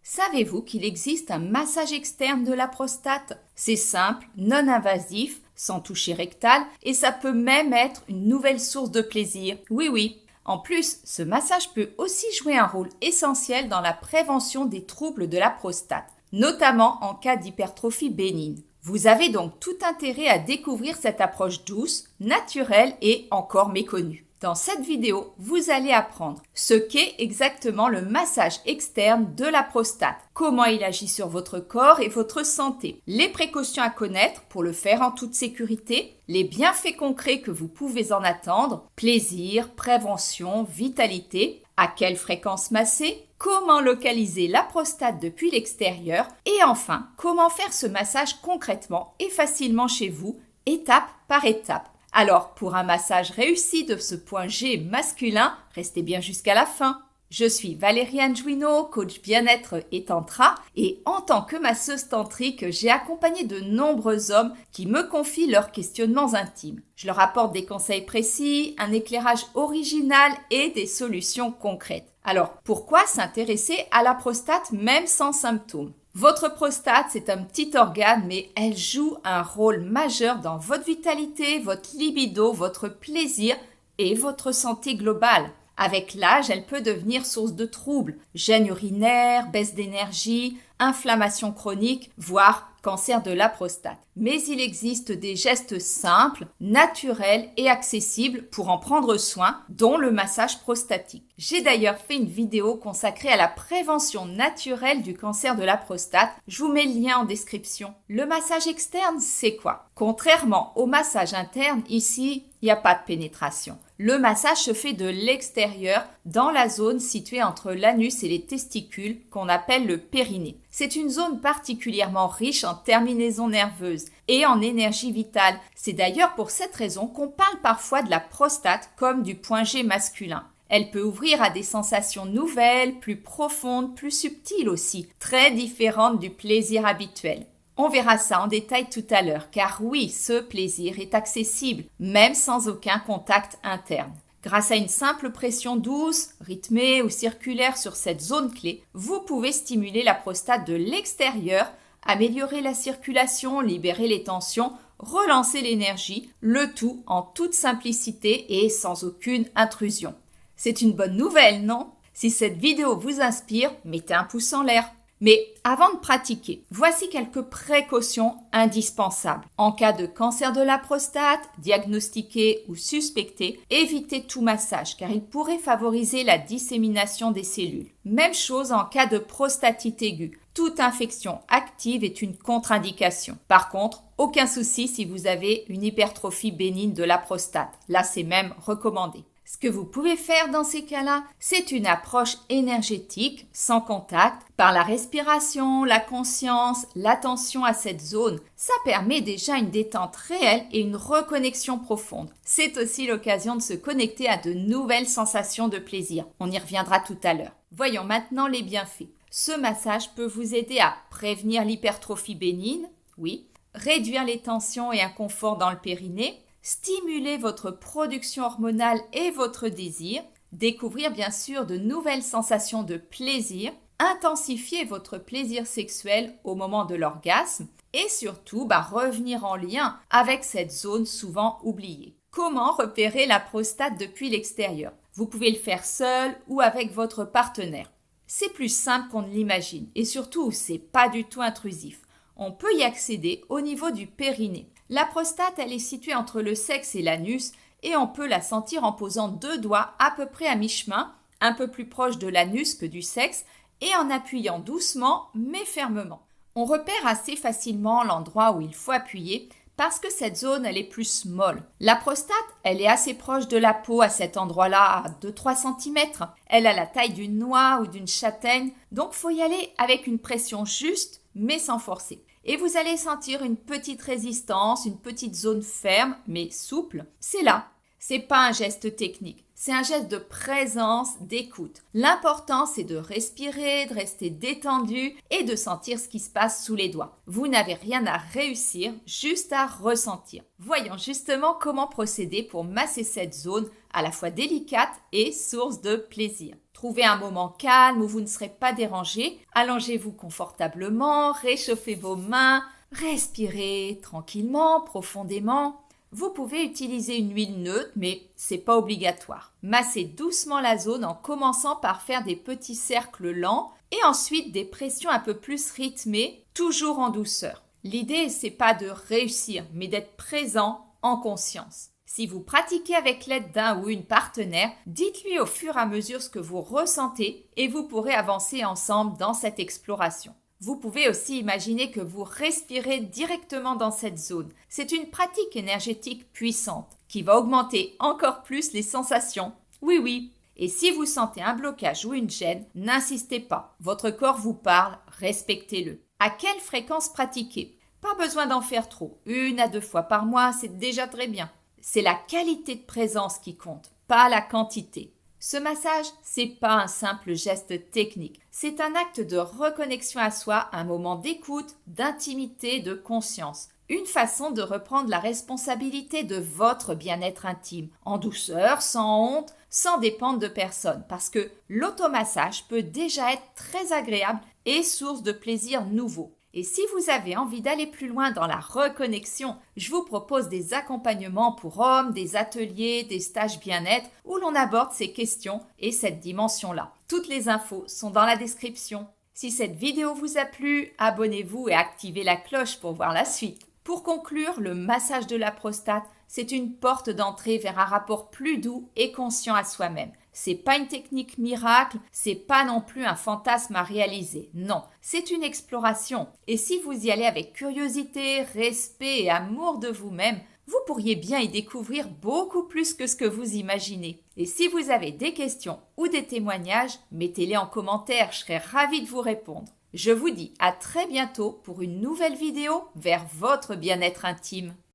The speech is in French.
Savez-vous qu'il existe un massage externe de la prostate? C'est simple, non invasif, sans toucher rectal et ça peut même être une nouvelle source de plaisir. Oui, oui. En plus, ce massage peut aussi jouer un rôle essentiel dans la prévention des troubles de la prostate, notamment en cas d'hypertrophie bénigne. Vous avez donc tout intérêt à découvrir cette approche douce, naturelle et encore méconnue. Dans cette vidéo, vous allez apprendre ce qu'est exactement le massage externe de la prostate, comment il agit sur votre corps et votre santé, les précautions à connaître pour le faire en toute sécurité, les bienfaits concrets que vous pouvez en attendre, plaisir, prévention, vitalité, à quelle fréquence masser, comment localiser la prostate depuis l'extérieur et enfin, comment faire ce massage concrètement et facilement chez vous, étape par étape. Alors, pour un massage réussi de ce point G masculin, restez bien jusqu'à la fin. Je suis Valériane Jouinot, coach bien-être et tantra, et en tant que masseuse tantrique, j'ai accompagné de nombreux hommes qui me confient leurs questionnements intimes. Je leur apporte des conseils précis, un éclairage original et des solutions concrètes. Alors, pourquoi s'intéresser à la prostate même sans symptômes ? Votre prostate, c'est un petit organe, mais elle joue un rôle majeur dans votre vitalité, votre libido, votre plaisir et votre santé globale. Avec l'âge, elle peut devenir source de troubles, gêne urinaire, baisse d'énergie, inflammation chronique, voire cancer de la prostate. Mais il existe des gestes simples, naturels et accessibles pour en prendre soin, dont le massage prostatique. J'ai d'ailleurs fait une vidéo consacrée à la prévention naturelle du cancer de la prostate. Je vous mets le lien en description. Le massage externe, c'est quoi? Contrairement au massage interne, ici, il n'y a pas de pénétration. Le massage se fait de l'extérieur, dans la zone située entre l'anus et les testicules, qu'on appelle le périnée. C'est une zone particulièrement riche en terminaisons nerveuses et en énergie vitale. C'est d'ailleurs pour cette raison qu'on parle parfois de la prostate comme du point G masculin. Elle peut ouvrir à des sensations nouvelles, plus profondes, plus subtiles aussi, très différentes du plaisir habituel. On verra ça en détail tout à l'heure, car oui, ce plaisir est accessible, même sans aucun contact interne. Grâce à une simple pression douce, rythmée ou circulaire sur cette zone clé, vous pouvez stimuler la prostate de l'extérieur, améliorer la circulation, libérer les tensions, relancer l'énergie, le tout en toute simplicité et sans aucune intrusion. C'est une bonne nouvelle, non? Si cette vidéo vous inspire, mettez un pouce en l'air. Mais avant de pratiquer, voici quelques précautions indispensables. En cas de cancer de la prostate, diagnostiqué ou suspecté, évitez tout massage car il pourrait favoriser la dissémination des cellules. Même chose en cas de prostatite aiguë. Toute infection active est une contre-indication. Par contre, aucun souci si vous avez une hypertrophie bénigne de la prostate. Là, c'est même recommandé. Ce que vous pouvez faire dans ces cas-là, c'est une approche énergétique, sans contact, par la respiration, la conscience, l'attention à cette zone. Ça permet déjà une détente réelle et une reconnexion profonde. C'est aussi l'occasion de se connecter à de nouvelles sensations de plaisir. On y reviendra tout à l'heure. Voyons maintenant les bienfaits. Ce massage peut vous aider à prévenir l'hypertrophie bénigne, oui, réduire les tensions et inconfort dans le périnée, stimuler votre production hormonale et votre désir, découvrir bien sûr de nouvelles sensations de plaisir, intensifier votre plaisir sexuel au moment de l'orgasme et surtout revenir en lien avec cette zone souvent oubliée. Comment repérer la prostate depuis l'extérieur? Vous pouvez le faire seul ou avec votre partenaire. C'est plus simple qu'on ne l'imagine et surtout c'est pas du tout intrusif. On peut y accéder au niveau du périnée. La prostate, elle est située entre le sexe et l'anus et on peut la sentir en posant 2 doigts à peu près à mi-chemin, un peu plus proche de l'anus que du sexe et en appuyant doucement mais fermement. On repère assez facilement l'endroit où il faut appuyer parce que cette zone, elle est plus molle. La prostate, elle est assez proche de la peau à cet endroit-là, à 2-3 cm. Elle a la taille d'une noix ou d'une châtaigne, donc faut y aller avec une pression juste mais sans forcer. Et vous allez sentir une petite résistance, une petite zone ferme mais souple. C'est là. C'est pas un geste technique, c'est un geste de présence, d'écoute. L'important, c'est de respirer, de rester détendu et de sentir ce qui se passe sous les doigts. Vous n'avez rien à réussir, juste à ressentir. Voyons justement comment procéder pour masser cette zone à la fois délicate et source de plaisir. Trouvez un moment calme où vous ne serez pas dérangé. Allongez-vous confortablement, réchauffez vos mains, respirez tranquillement, profondément. Vous pouvez utiliser une huile neutre, mais c'est pas obligatoire. Massez doucement la zone en commençant par faire des petits cercles lents et ensuite des pressions un peu plus rythmées, toujours en douceur. L'idée, c'est pas de réussir, mais d'être présent en conscience. Si vous pratiquez avec l'aide d'un ou une partenaire, dites-lui au fur et à mesure ce que vous ressentez et vous pourrez avancer ensemble dans cette exploration. Vous pouvez aussi imaginer que vous respirez directement dans cette zone. C'est une pratique énergétique puissante qui va augmenter encore plus les sensations. Oui, oui. Et si vous sentez un blocage ou une gêne, n'insistez pas. Votre corps vous parle, respectez-le. À quelle fréquence pratiquer? Pas besoin d'en faire trop. 1 à 2 fois par mois, c'est déjà très bien. C'est la qualité de présence qui compte, pas la quantité. Ce massage, c'est pas un simple geste technique. C'est un acte de reconnexion à soi, un moment d'écoute, d'intimité, de conscience. Une façon de reprendre la responsabilité de votre bien-être intime, en douceur, sans honte, sans dépendre de personne. Parce que l'automassage peut déjà être très agréable et source de plaisir nouveau. Et si vous avez envie d'aller plus loin dans la reconnexion, je vous propose des accompagnements pour hommes, des ateliers, des stages bien-être où l'on aborde ces questions et cette dimension-là. Toutes les infos sont dans la description. Si cette vidéo vous a plu, abonnez-vous et activez la cloche pour voir la suite. Pour conclure, le massage de la prostate, c'est une porte d'entrée vers un rapport plus doux et conscient à soi-même. C'est pas une technique miracle, c'est pas non plus un fantasme à réaliser. Non, c'est une exploration. Et si vous y allez avec curiosité, respect et amour de vous-même, vous pourriez bien y découvrir beaucoup plus que ce que vous imaginez. Et si vous avez des questions ou des témoignages, mettez-les en commentaire, je serai ravie de vous répondre. Je vous dis à très bientôt pour une nouvelle vidéo vers votre bien-être intime.